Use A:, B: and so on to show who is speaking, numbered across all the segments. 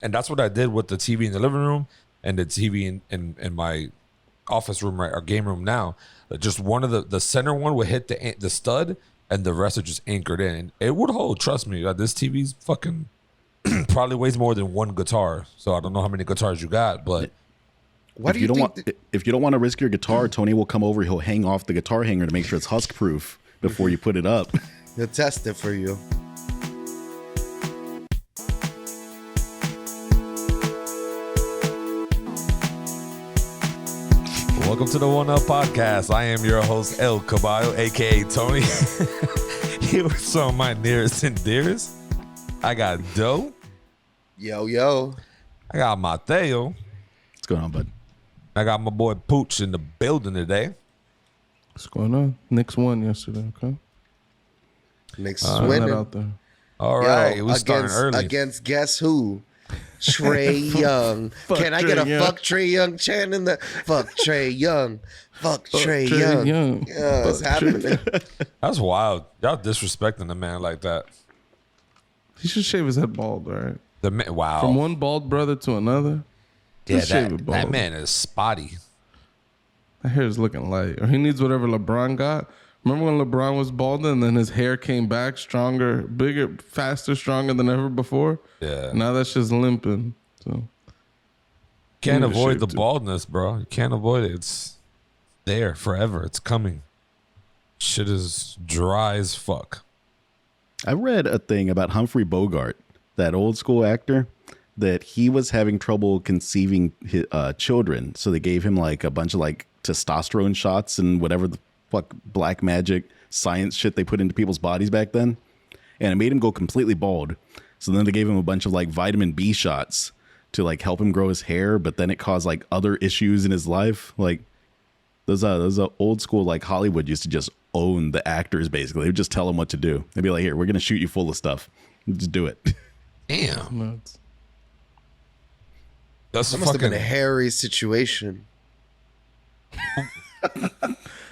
A: And that's what I did with the TV in the living room and the TV in my office room, right, our game room now. Just one of the center one would hit the stud, and the rest are just anchored in. And it would hold. Trust me, this TV's fucking probably weighs more than one guitar. So I don't know how many guitars you got, but
B: Why do you think
C: if you don't want to risk your guitar, Tony will come over. He'll hang off the guitar hanger to make sure it's husk proof before you put it up.
B: He'll test it for you.
A: welcome to the One Up Podcast. I am your host, El Caballo, a.k.a. Tony. Here with some of my nearest and dearest. I got Doe.
B: Yo.
A: I got Mateo.
C: What's going on, bud?
A: I got my boy Pooch in the building today.
D: What's going on? Knicks won yesterday, okay?
B: Knicks
D: Winning.
B: winning.
D: Out there.
A: All right, we starting early.
B: Against guess who? Trey Young. Can I get a fuck Trey Young chant in the fuck Trey Young? Fuck Trey Young. Yeah, it's happening.
A: That's wild. Y'all disrespecting the man like that.
D: He should shave his head bald, right?
A: Wow.
D: From one bald brother to another.
A: Yeah,
D: Just shave it bald.
A: that man is spotty.
D: That hair is looking light. Or he needs whatever LeBron got. Remember when LeBron was balding and then his hair came back stronger, bigger, faster, stronger than ever before?
A: Yeah.
D: Now that's just limping. So
A: Can't
D: need to
A: avoid
D: shave
A: the
D: too.
A: baldness, bro. You can't avoid it. It's there forever. It's coming. Shit is dry as fuck.
C: I read a thing about Humphrey Bogart, that old school actor, that he was having trouble conceiving his, children. So they gave him like a bunch of like testosterone shots and whatever the fuck black magic science shit they put into people's bodies back then. And it made him go completely bald. So then they gave him a bunch of like vitamin B shots to like help him grow his hair. But then it caused like other issues in his life. Like those old school, like Hollywood used to just own the actors basically. They would just tell them what to do. They'd be like, here, we're going to shoot you full of stuff. Just do it.
A: Damn.
D: nuts.
A: That's
B: That must have been a hairy situation.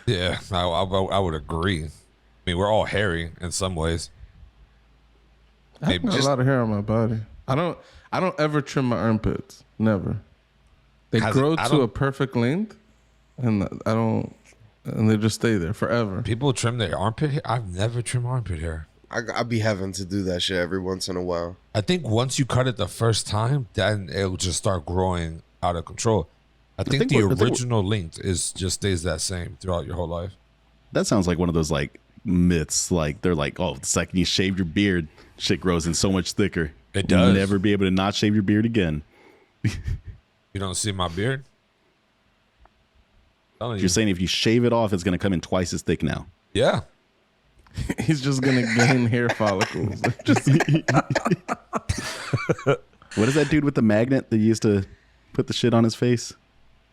A: Yeah, I would agree. I mean, we're all hairy in some ways.
D: I got a lot of hair on my body. I don't ever trim my armpits. Never. They grow to a perfect length, and and they just stay there forever.
A: People trim their armpit hair. I've never trimmed armpit hair.
B: I'd be having to do that shit every once in a while.
A: I think once you cut it the first time, then it'll just start growing out of control. I think the original length just stays that same throughout your whole life.
C: That sounds like one of those like myths. Like they're like, oh, the second you shave your beard, shit grows in so much thicker.
A: It does.
C: You'll never be able to not shave your beard again.
A: You don't see my beard?
C: You're saying if you shave it off, it's going to come in twice as thick now.
A: Yeah.
D: He's just gonna gain hair follicles.
C: What is that dude with the magnet that used to put the shit on his face?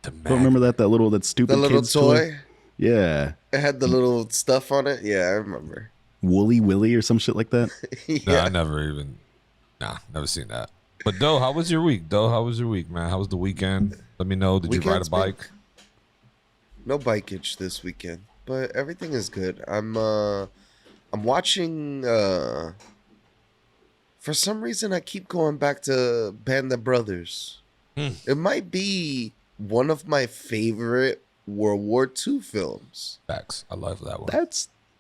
C: Don't remember that stupid
B: The little
C: kid's
B: toy?
C: Yeah.
B: It had the little stuff on it. Yeah, I remember.
C: Woolly Willy or some shit like that.
A: Yeah. No, I never seen that. But Doe, how was your week? Man? How was the weekend? Let me know. Did you ride a bike?
B: No bike itch this weekend, but everything is good. I'm watching. For some reason, I keep going back to Band of Brothers. It might be one of my favorite World War II films.
A: Facts. I love that one.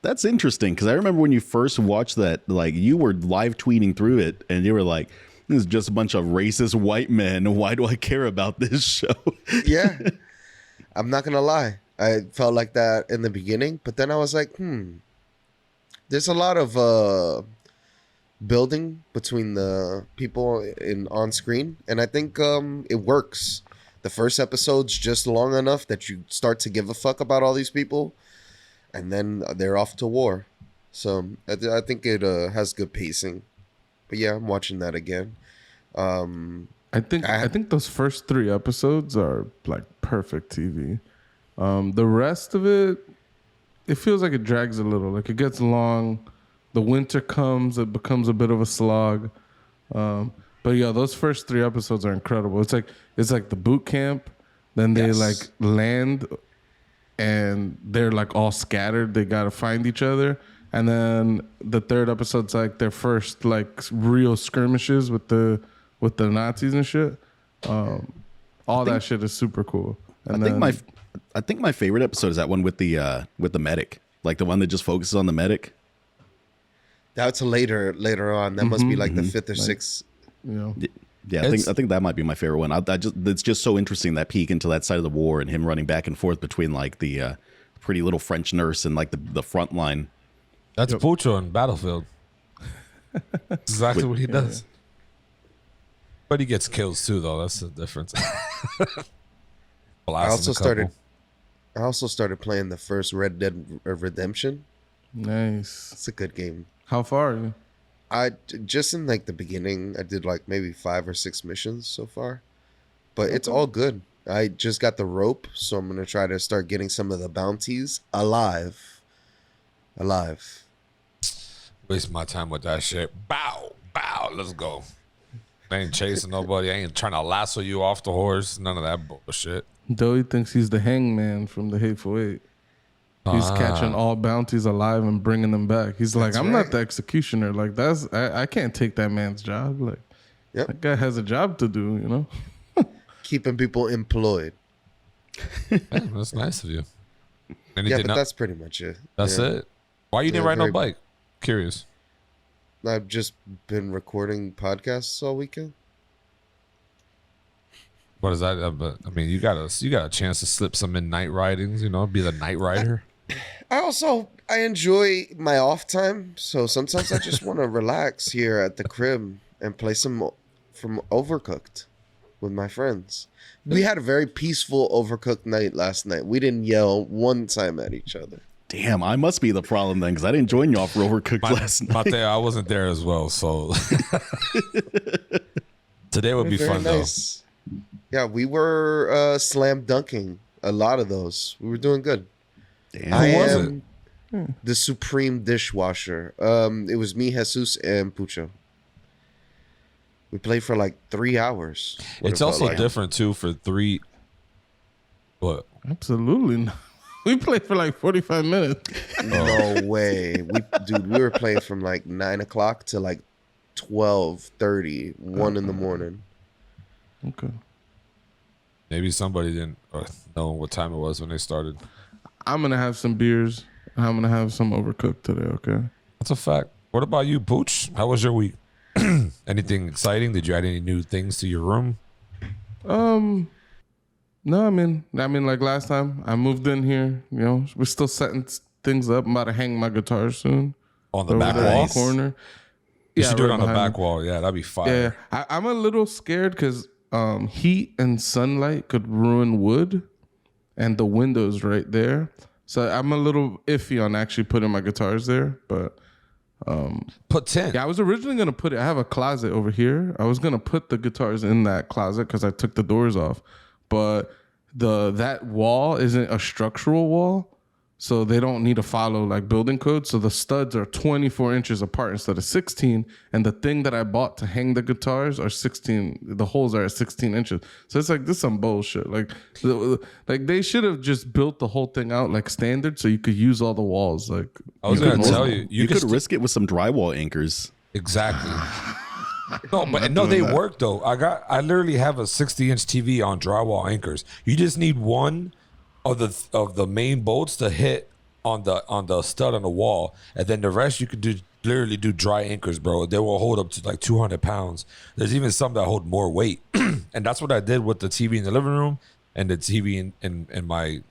C: That's interesting because I remember when you first watched that, like you were live tweeting through it, and you were like, "This is just a bunch of racist white men. Why do I care about this show?"
B: Yeah, I'm not gonna lie. I felt like that in the beginning, but then I was like, there's a lot of building between the people on screen, and I think it works. The first episode's just long enough that you start to give a fuck about all these people, and then they're off to war. So I think it has good pacing. But yeah, I'm watching that again.
D: I think those first 3 episodes are like perfect TV. The rest of it feels like it drags a little. Like it gets long. The winter comes, it becomes a bit of a slog. But yeah, those first 3 episodes are incredible. It's like the boot camp. Then they like land, and they're like all scattered. They gotta find each other. And then the 3rd episode's like their first like real skirmishes with the with the Nazis and shit. All that shit is super cool. And
C: I think my favorite episode is that one with the medic, like the one that just focuses on the medic.
B: That's later on. That must be like the fifth or sixth.
D: You know,
C: Yeah, I think that might be my favorite one. It's just so interesting, that peek into that side of the war and him running back and forth between like the pretty little French nurse and like the front line.
A: That's Pucho in Battlefield. That's exactly what he does. But he gets kills too, though. That's the difference.
B: I also started playing the first Red Dead Redemption.
D: nice.
B: It's a good game.
D: How far are you?
B: I just in like the beginning, I did like maybe 5 or 6 missions so far, but it's all good. I just got the rope, so I'm gonna try to start getting some of the bounties alive.
A: Waste my time with that shit. Bow, let's go. I ain't chasing nobody. I ain't trying to lasso you off the horse. None of that bullshit.
D: Doughy thinks he's the hangman from the Hateful Eight. He's catching all bounties alive and bringing them back. He's like, I'm not the executioner. Like, I can't take that man's job. Like, that guy has a job to do, you know?
B: Keeping people employed.
A: Yeah, that's nice of you. Anything
B: But
A: else?
B: that's pretty much it.
A: That's it. Why you didn't ride no bike? Curious.
B: I've just been recording podcasts all weekend.
A: What is that? But I mean, you got a chance to slip some in night ridings. You know, be the night rider.
B: I enjoy my off time, so sometimes I just want to relax here at the crib and play some from Overcooked with my friends. We had a very peaceful Overcooked night last night. We didn't yell one time at each other.
C: Damn, I must be the problem then, because I didn't join y'all for Overcooked last night.
A: I wasn't there as well, so today would be fun
B: nice. Though. Yeah, we were slam dunking a lot of those. We were doing good.
C: Damn.
A: Who was it?
B: The supreme dishwasher. It was me, Jesus, and Pucho. We played for like 3 hours.
A: It's also different too for 3. What?
D: Absolutely not. We played for like 45 minutes.
B: No way. We were playing from like 9 o'clock to like 12:30, 1 in the morning.
D: Okay.
A: Maybe somebody didn't know what time it was when they started.
D: I'm going to have some beers. I'm going to have some Overcooked today, okay?
A: That's a fact. What about you, Pooch? How was your week? Anything exciting? Did you add any new things to your room?
D: No, I mean, like last time I moved in here, you know, we're still setting things up. I'm about to hang my guitar soon.
A: On the back wall?
D: Corner.
A: You should do it on the
D: behind
A: back wall. Yeah, that'd be fire.
D: Yeah, I'm a little scared because heat and sunlight could ruin wood and the windows right there. So I'm a little iffy on actually putting my guitars there, but
A: put 10.
D: Yeah, I was originally going to put it. I have a closet over here. I was going to put the guitars in that closet because I took the doors off. But that wall isn't a structural wall, so they don't need to follow like building code. So the studs are 24 inches apart instead of 16, and the thing that I bought to hang the guitars are 16. The holes are at 16 inches. So it's like, this is some bullshit. Like they should have just built the whole thing out like standard, so you could use all the walls. Like
A: I was gonna tell you,
C: you could risk it with some drywall anchors.
A: Exactly. No, they work though. I literally have a 60-inch TV on drywall anchors. You just need one of the main bolts to hit on the stud on the wall, and then the rest you could literally do dry anchors, bro. They will hold up to like 200 pounds. There's even some that hold more weight, and that's what I did with the TV in the living room and the TV in my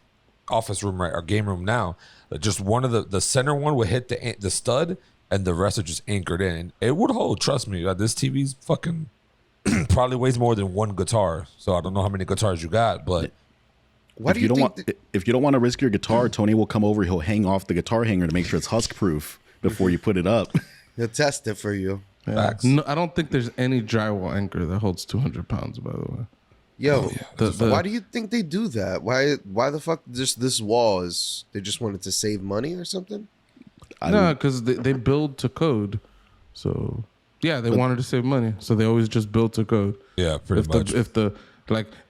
A: office room, right, our game room now. Just one of the center one would hit the stud, and the rest are just anchored in. And it would hold, trust me. This TV's fucking probably weighs more than one guitar. So I don't know how many guitars you got, but
C: if you don't want to risk your guitar, Tony will come over. He'll hang off the guitar hanger to make sure it's husk proof before you put it up.
B: He'll test it for you.
D: Yeah. No, I don't think there's any drywall anchor that holds 200 pounds, by the way.
B: Yo, why do you think they do that? Why the fuck just this wall is? They just wanted to save money or something?
D: No, because they build to code. So yeah, they wanted to save money, so they always just build to code.
A: Yeah, pretty much.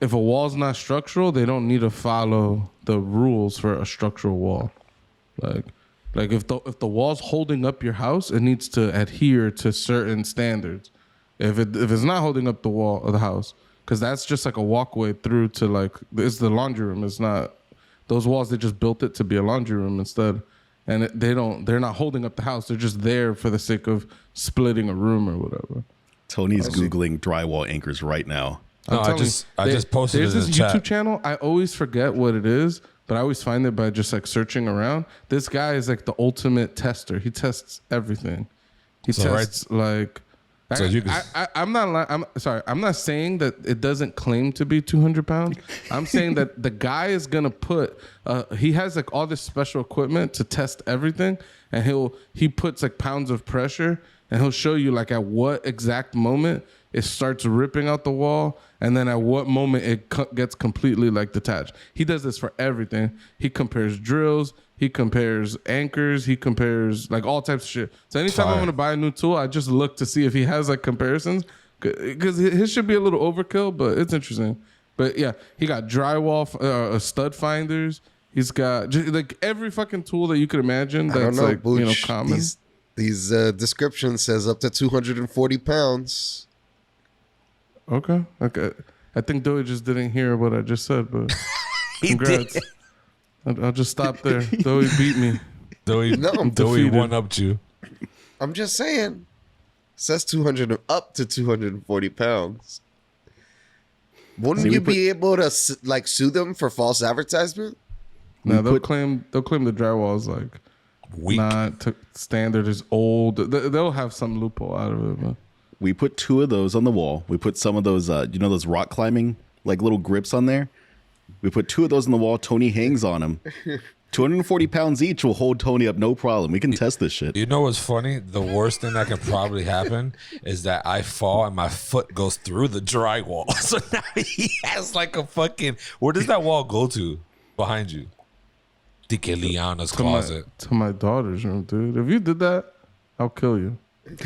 D: If a wall's not structural, they don't need to follow the rules for a structural wall. Like if the wall's holding up your house, it needs to adhere to certain standards. If it's not holding up the wall of the house, because that's just like a walkway through to like it's the laundry room. It's not those walls. They just built it to be a laundry room instead, and they're not holding up the house. They're just there for the sake of splitting a room or whatever.
C: Tony's Googling drywall anchors right now.
A: No, I just posted it in
D: There's
A: the
D: this
A: chat.
D: YouTube channel. I always forget what it is, but I always find it by just like searching around. This guy is like the ultimate tester. He tests everything. He tests like.
A: So
D: I'm not. I'm sorry. I'm not saying that it doesn't claim to be 200 pounds. I'm saying that the guy is gonna put. He has like all this special equipment to test everything, and he puts like pounds of pressure, and he'll show you like at what exact moment it starts ripping out the wall, and then at what moment it gets completely like detached. He does this for everything. He compares drills. He compares anchors. He compares like all types of shit. So anytime I'm going to buy a new tool, I just look to see if he has like comparisons, because his should be a little overkill, but it's interesting. But yeah, he got drywall, stud finders. He's got just, like every fucking tool that you could imagine that's like
B: Booch,
D: common.
B: These descriptions says up to 240 pounds.
D: Okay. I think Doughy just didn't hear what I just said, but congrats. I'll just stop there. Doughy beat me.
A: Doughy one-upped you.
B: I'm just saying. It says 200 up to 240 pounds. Wouldn't you be able to like sue them for false advertisement?
D: No, they'll claim the drywall is like
A: Weak.
D: not standard, is old. They'll have some loophole out of it. But.
C: We put 2 of those on the wall. We put some of those, those rock climbing like little grips on there. We put 2 of those on the wall. Tony hangs on them. 240 pounds each will hold Tony up, no problem. We can test this shit.
A: You know what's funny? The worst thing that can probably happen is that I fall and my foot goes through the drywall. So now he has like a fucking. Where does that wall go to? Behind you. Dike Liana's closet.
D: To my daughter's room, dude. If you did that, I'll kill you.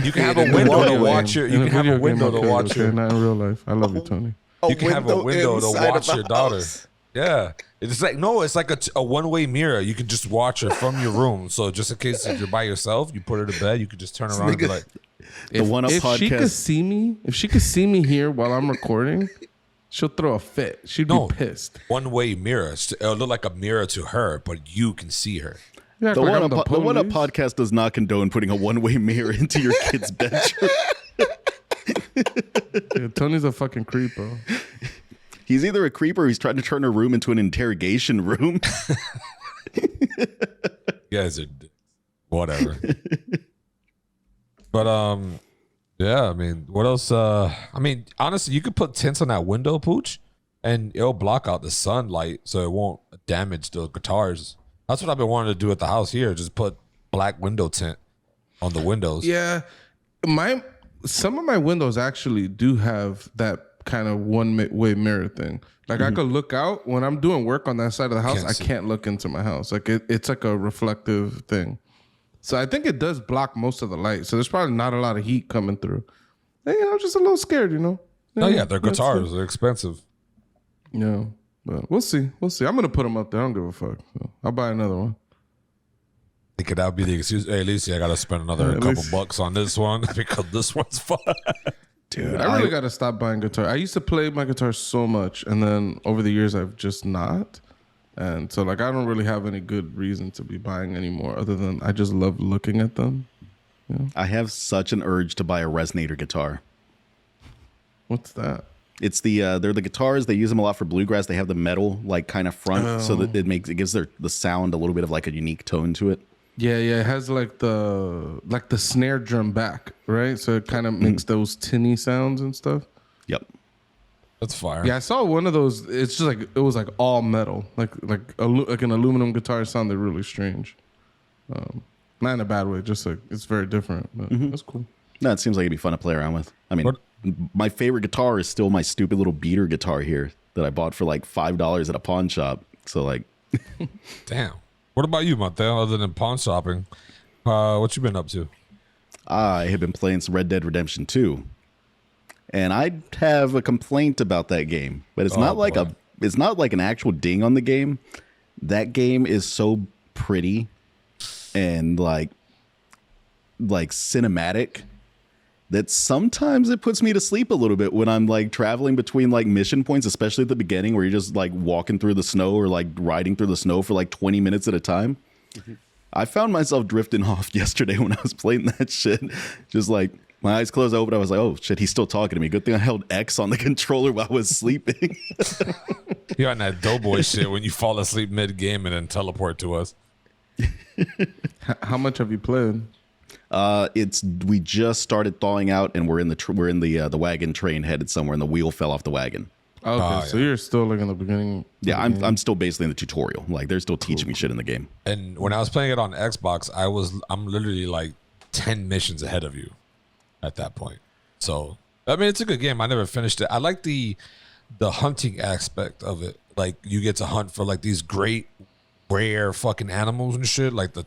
A: You can have a window to watch your. You can have a window to watch your.
D: Not in real life. I love you, Tony.
A: You can have a window to watch your daughter. Yeah, it's like it's like a one-way mirror. You can just watch her from your room. So just in case if you're by yourself, you put her to bed. You could just turn around and be like,
C: podcast.
D: If she could see me here while I'm recording, she'll throw a fit. She'd be pissed.
A: One-way mirror. It'll look like a mirror to her, but you can see her.
C: The One Up podcast does not condone putting a one-way mirror into your kid's bedroom.
D: Yeah, Tony's a fucking creep, bro.
C: He's either a creep or he's trying to turn her room into an interrogation room.
A: You guys are whatever. But yeah, I mean, what else? I mean, honestly, you could put tints on that window, Pooch, and it'll block out the sunlight so it won't damage the guitars. That's what I've been wanting to do at the house here. Just put black window tint on the windows.
D: Yeah, some of my windows actually do have that kind of one-way mirror thing. Like I could look out when I'm doing work on that side of the house. I can't look into my house. Like it's like a reflective thing. So I think it does block most of the light. So there's probably not a lot of heat coming through. And, I'm just a little scared,
A: Oh yeah, they're guitars. They're expensive.
D: Yeah, but we'll see. I'm gonna put them up there. I don't give a fuck. So I'll buy another one.
A: I think that'd be the excuse. Hey, Lucy, I gotta spend another couple bucks on this one because this one's fun.
D: Dude, I really gotta stop buying guitar. I used to play my guitar so much, and then over the years I've just not. And so like I don't really have any good reason to be buying anymore other than I just love looking at them.
C: I have such an urge to buy a resonator guitar.
D: What's that?
C: It's they're the guitars. They use them a lot for bluegrass. They have the metal like kind of front, so that it gives the sound a little bit of like a unique tone to it.
D: Yeah, it has like the snare drum back, right? So it kind of makes those tinny sounds and stuff.
C: Yep.
A: That's fire.
D: Yeah, I saw one of those. It's just like it was like all metal, like an aluminum guitar. Sounded really strange. Not in a bad way, just like it's very different. But that's cool.
C: No, it seems like it'd be fun to play around with. I mean, my favorite guitar is still my stupid little beater guitar here that I bought for like $5 at a pawn shop. So like,
A: damn. What about you, Mateo? Other than pawn shopping, what you been up to?
C: I have been playing some Red Dead Redemption 2, and I have a complaint about that game, but it's not like an actual ding on the game. That game is so pretty and like cinematic, that sometimes it puts me to sleep a little bit when I'm like traveling between like mission points, especially at the beginning where you're just like walking through the snow or like riding through the snow for like 20 minutes at a time. I found myself drifting off yesterday when I was playing that shit. Just like my eyes closed open. I was like, oh shit, he's still talking to me. Good thing I held X on the controller while I was sleeping.
A: You're on that doughboy shit when you fall asleep mid-game and then teleport to us.
D: How much have you played?
C: We just started thawing out, and we're in the wagon train headed somewhere, and the wheel fell off the wagon.
D: Okay, so you're still like in the beginning.
C: Yeah, I'm still basically in the tutorial. Like they're still teaching me shit in the game.
A: And when I was playing it on Xbox, I'm literally like 10 missions ahead of you at that point. So I mean, it's a good game. I never finished it. I like the hunting aspect of it. Like you get to hunt for like these great rare fucking animals and shit. Like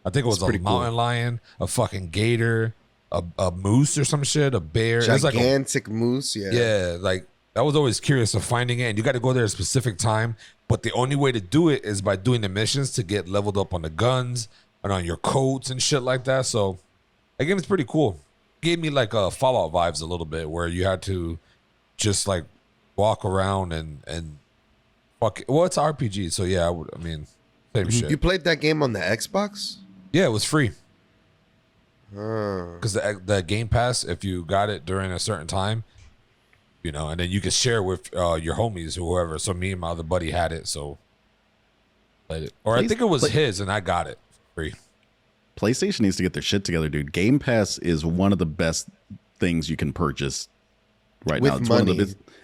A: I think it was a mountain lion, a fucking gator, a moose or some shit, a bear.
B: Gigantic moose, yeah.
A: Yeah, like I was always curious of finding it, and you got to go there at a specific time. But the only way to do it is by doing the missions to get leveled up on the guns and on your coats and shit like that. So, that game is pretty cool. Gave me like Fallout vibes a little bit, where you had to just like walk around and fuck. Well, it's RPG, so yeah, same shit.
B: You played that game on the Xbox?
A: Yeah, it was free. Because the Game Pass, if you got it during a certain time, and then you can share with your homies or whoever. So me and my other buddy had it, so played it. Or I think it was his, and I got it free.
C: PlayStation needs to get their shit together, dude. Game Pass is one of the best things you can purchase right now.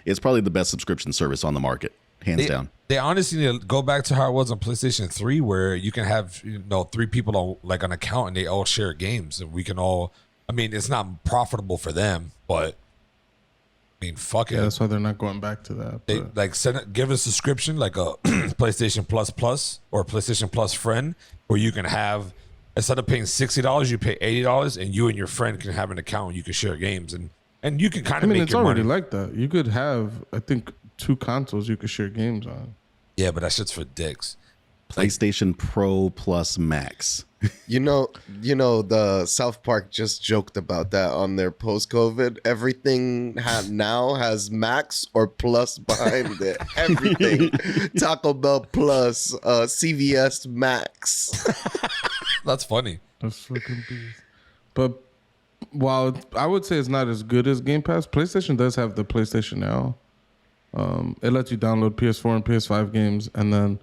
C: It's probably the best subscription service on the market, hands down. They
A: honestly need to go back to how it was on PlayStation 3, where you can have 3 people on like an account and they all share games, and we can all. I mean, it's not profitable for them, but I mean, fuck it.
D: Yeah, that's why they're not going back to that.
A: They like give a subscription like a PlayStation Plus or a PlayStation Plus friend, where you can have, instead of paying $60, you pay $80, and you and your friend can have an account and you can share games, and you can kind of make your money.
D: It's already like that. You could have, I think, 2 consoles you could share games on.
A: Yeah, but that shit's for dicks.
C: PlayStation Pro Plus Max.
B: You know, the South Park just joked about that on their post-COVID. Everything now has Max or Plus behind it. Everything. Taco Bell Plus, CVS Max.
A: That's funny.
D: That's fucking beast. But while I would say it's not as good as Game Pass, PlayStation does have the PlayStation Now. It lets you download PS4 and PS5 games, and then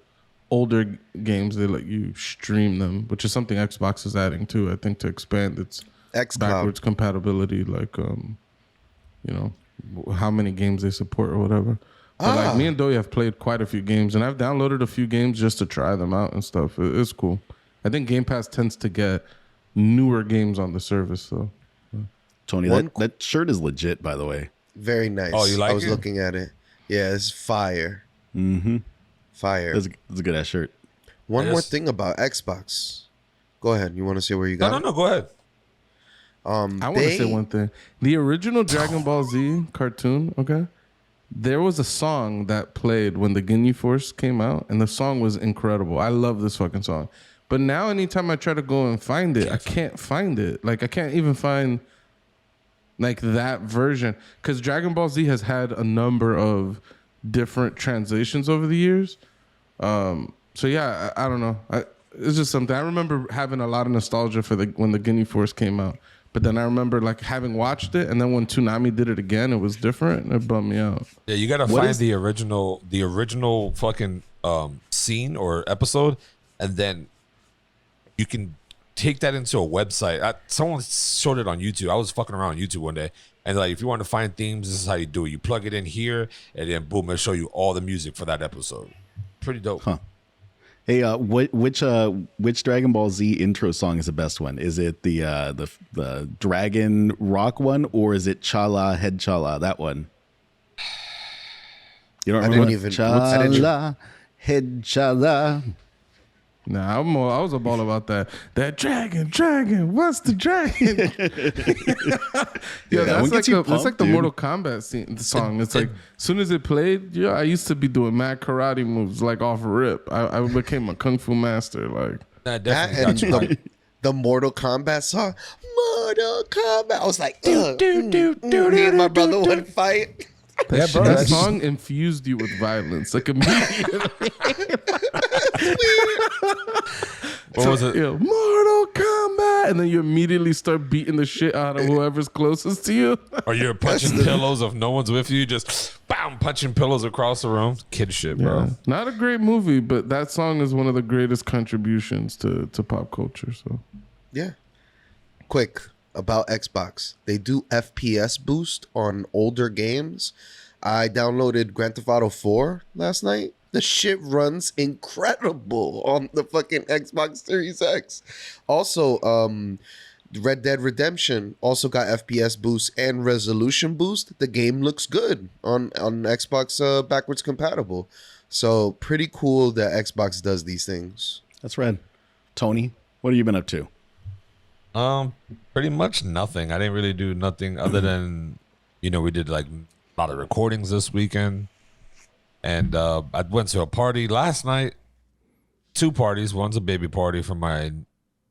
D: older games, they let you stream them, which is something Xbox is adding too, I think, to expand its backwards compatibility, like how many games they support or whatever. But like me and Doughy have played quite a few games, and I've downloaded a few games just to try them out and stuff. It's cool. I think Game Pass tends to get newer games on the service, so.
C: Tony, that shirt is legit, by the way.
B: Very nice.
A: Oh, you like it?
B: I was looking at it. Yeah, it's fire.
C: Mm-hmm.
B: Fire.
C: That's a good ass shirt.
B: One more thing about Xbox. Go ahead. You want to say where you got it?
A: No, go ahead.
D: I want to say one thing. The original Dragon Ball Z cartoon, okay? There was a song that played when the Ginyu Force came out, and the song was incredible. I love this fucking song. But now anytime I try to go and find it, I can't find it. Like, I can't even find like that version. Because Dragon Ball Z has had a number of different translations over the years. So yeah, I don't know. It's just something. I remember having a lot of nostalgia for when the Ginyu Force came out. But then I remember like having watched it, and then when Toonami did it again, it was different, and it bummed me out.
A: Yeah, you gotta find the original fucking scene or episode, and then you can take that into a website. Someone showed it on YouTube. I was fucking around on YouTube one day, and like, if you want to find themes, this is how you do it. You plug it in here, and then boom, it'll show you all the music for that episode. Pretty dope.
C: Huh. Hey, which Dragon Ball Z intro song is the best one? Is it the Dragon Rock one, or is it Chala Head Chala, that one? You don't remember? Chala Head Chala.
D: Nah, I was all about that. That dragon, what's the dragon? Yeah, that's like the Mortal Kombat song. It's like, as soon as it played, I used to be doing mad karate moves like off rip. I became a kung fu master. Like
B: that and the Mortal Kombat song, Mortal Kombat. I was like, me and my brother would fight.
D: That song infused you with violence, like immediately.
A: What was it?
D: Mortal Kombat, and then you immediately start beating the shit out of whoever's closest to you.
A: Or you're punching pillows if no one's with you, just bam, punching pillows across the room. Kid shit, bro.
D: Yeah. Not a great movie, but that song is one of the greatest contributions to pop culture. So,
B: yeah. Quick about Xbox. They do FPS boost on older games. I downloaded Grand Theft Auto 4 last night. The shit runs incredible on the fucking Xbox Series X. Also, Red Dead Redemption also got FPS boost and resolution boost. The game looks good on Xbox backwards compatible. So pretty cool that Xbox does these things.
C: That's rad. Tony, what have you been up to?
A: Pretty much nothing. I didn't really do nothing other than, we did like a lot of recordings this weekend. And I went to a party last night. 2 parties. One's a baby party for my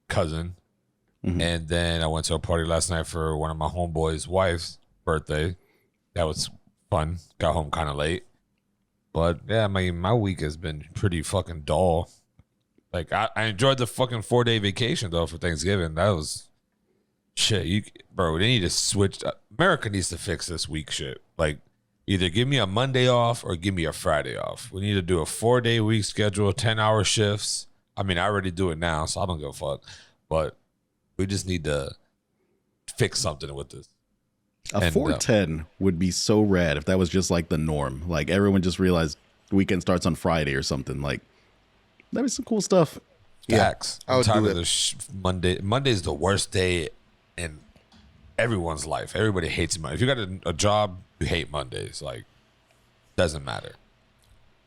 A: cousin. Mm-hmm. And then I went to a party last night for one of my homeboys' wife's birthday. That was fun. Got home kind of late. But yeah, my week has been pretty fucking dull. Like, I enjoyed the fucking 4-day vacation, though, for Thanksgiving. That was shit. Bro, they need to switch. America needs to fix this week shit. Like, either give me a Monday off or give me a Friday off. We need to do a 4-day week schedule, 10-hour shifts. I mean, I already do it now, so I don't give a fuck. But we just need to fix something with this.
C: A 410 would be so rad if that was just like the norm. Like, everyone just realized the weekend starts on Friday or something. Like, that'd be some cool stuff.
A: Facts.
B: I would
A: I'm
B: do
A: tired of Monday. Monday's the worst day in everyone's life. Everybody hates Monday. If you got a job, you hate Mondays. Like, doesn't matter.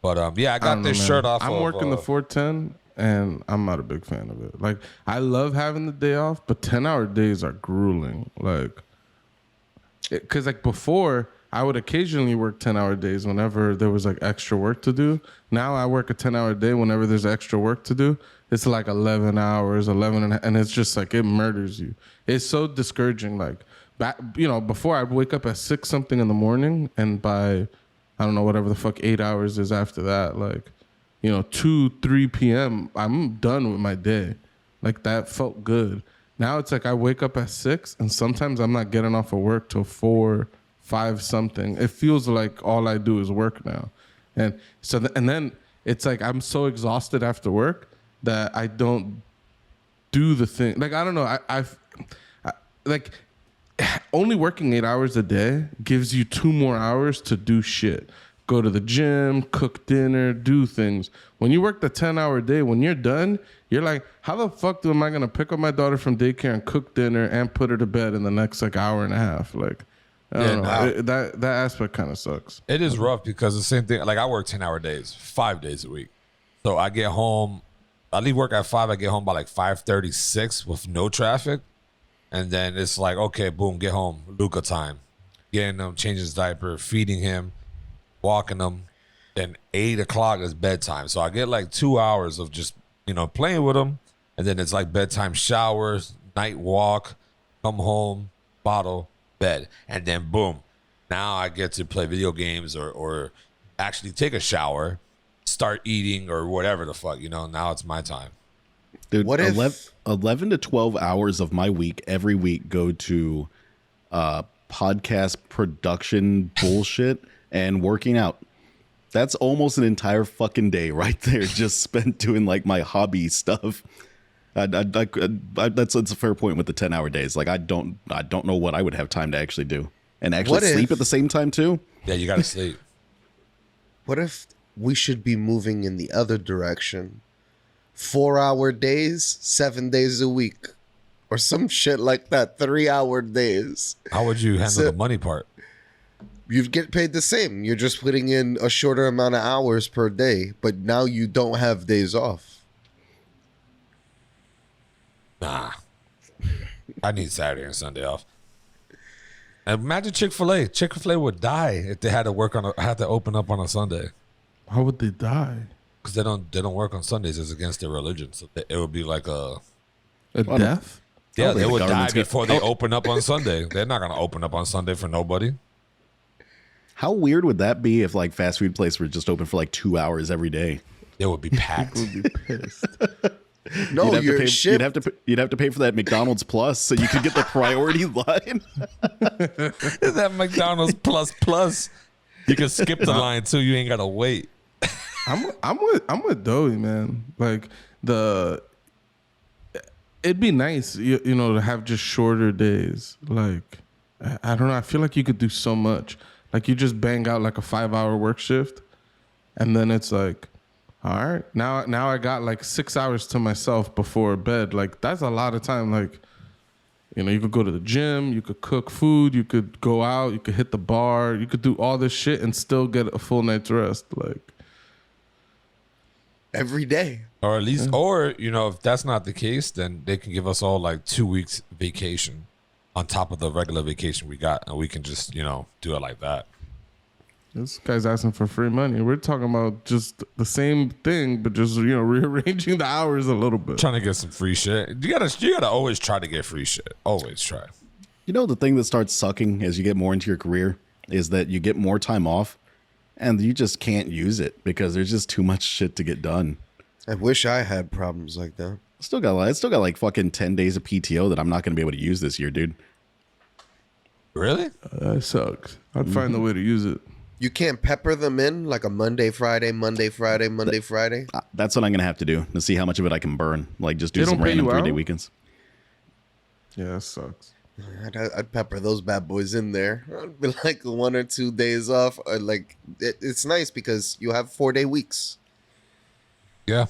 A: But yeah, I got this shirt off.
D: I'm working the 410, and I'm not a big fan of it. Like, I love having the day off, but 10-hour days are grueling. Like, because like before, I would occasionally work 10-hour days whenever there was like extra work to do. Now I work a 10-hour day whenever there's extra work to do. It's like 11 hours, 11 and it's just like it murders you. It's so discouraging. Like, before I'd wake up at 6 something in the morning, and by, I don't know, whatever the fuck 8 hours is after that, like, 2, 3 p.m., I'm done with my day. Like, that felt good. Now it's like I wake up at 6 and sometimes I'm not getting off of work till 4, 5 something. It feels like all I do is work now. And so, and then it's like I'm so exhausted after work that I don't do the thing. Like, I don't know. I like only working 8 hours a day gives you 2 more hours to do shit. Go to the gym, cook dinner, do things. When you work the 10-hour day, when you're done, you're like, how the fuck am I going to pick up my daughter from daycare and cook dinner and put her to bed in the next like hour and a half? Like, I don't know. That aspect kind of sucks.
A: It is rough because the same thing, like I work 10-hour days, 5 days a week. So I get home, I leave work at 5, I get home by like 5:36 with no traffic. And then it's like, okay, boom, get home, Luca time. Getting him, changing his diaper, feeding him, walking him. Then 8 o'clock is bedtime. So I get like 2 hours of just, playing with him. And then it's like bedtime showers, night walk, come home, bottle, bed. And then boom, now I get to play video games or actually take a shower, start eating or whatever the fuck, now it's my time.
C: Dude, what 11 to 12 hours of my week every week go to podcast production bullshit and working out. That's almost an entire fucking day right there just spent doing like my hobby stuff. That's a fair point with the 10-hour days. Like I don't know what I would have time to actually do and actually sleep at the same time too.
A: Yeah, you gotta sleep.
B: What if we should be moving in the other direction? 4-hour days, 7 days a week, or some shit like that. 3-hour days.
A: How would you handle the money part?
B: You'd get paid the same. You're just putting in a shorter amount of hours per day, but now you don't have days off.
A: Nah. I need Saturday and Sunday off. And imagine Chick-fil-A. Chick-fil-A would die if they had to open up on a Sunday.
D: How would they die?
A: Because they don't work on Sundays. It's against their religion. So it would be like a
D: death?
A: Yeah,
C: think
A: they
C: the
A: would die
C: government's gonna-
A: before they open up on Sunday. They're not going to open up on Sunday for nobody.
C: How weird would that be if like fast food places were just open for like 2 hours every day?
A: They would be packed.
D: Would be pissed.
B: No,
C: you'd
B: you're
C: have to pay,
B: shipped.
C: you'd have to pay for that McDonald's Plus so you could get the priority line.
A: Is that McDonald's plus? You can skip the line too. You ain't got to wait.
D: I'm with Doughy, man. Like it'd be nice, you know, to have just shorter days. Like I don't know. I feel like you could do so much. Like you just bang out like a 5-hour work shift, and then it's like, all right, now I got like 6 hours to myself before bed. Like that's a lot of time. Like, you know, you could go to the gym, you could cook food, you could go out, you could hit the bar, you could do all this shit and still get a full night's rest. Like
B: Every day.
A: Or at least, or, you know, if that's not the case, then they can give us all like 2 weeks vacation on top of the regular vacation we got. And we can just, you know, do it like that.
D: this guy's asking for free money. We're talking about just the same thing, but just, you know, rearranging the hours a little bit.
A: Trying to get some free shit. You gotta always try to get free shit. Always try.
C: You know, the thing that starts sucking as you get more into your career is that you get more time off and you just can't use it because there's just too much shit to get done.
B: I wish I had problems like that.
C: I still got like fucking 10 days of PTO that I'm not going to be able to use this year, dude.
A: Really?
D: That sucks. I'd find a way to use it.
B: You can't pepper them in like a Monday, Friday, Monday, Friday, Monday, Friday.
C: That's what I'm going to have to do to see how much of it I can burn. Like just do
D: They
C: some
D: don't pay
C: random
D: you
C: 3-day
D: out?
C: weekends.
D: Yeah, that sucks.
B: I'd pepper those bad boys in there. I'd be like 1 or 2 days off. Or like it's nice because you have 4-day weeks.
A: Yeah.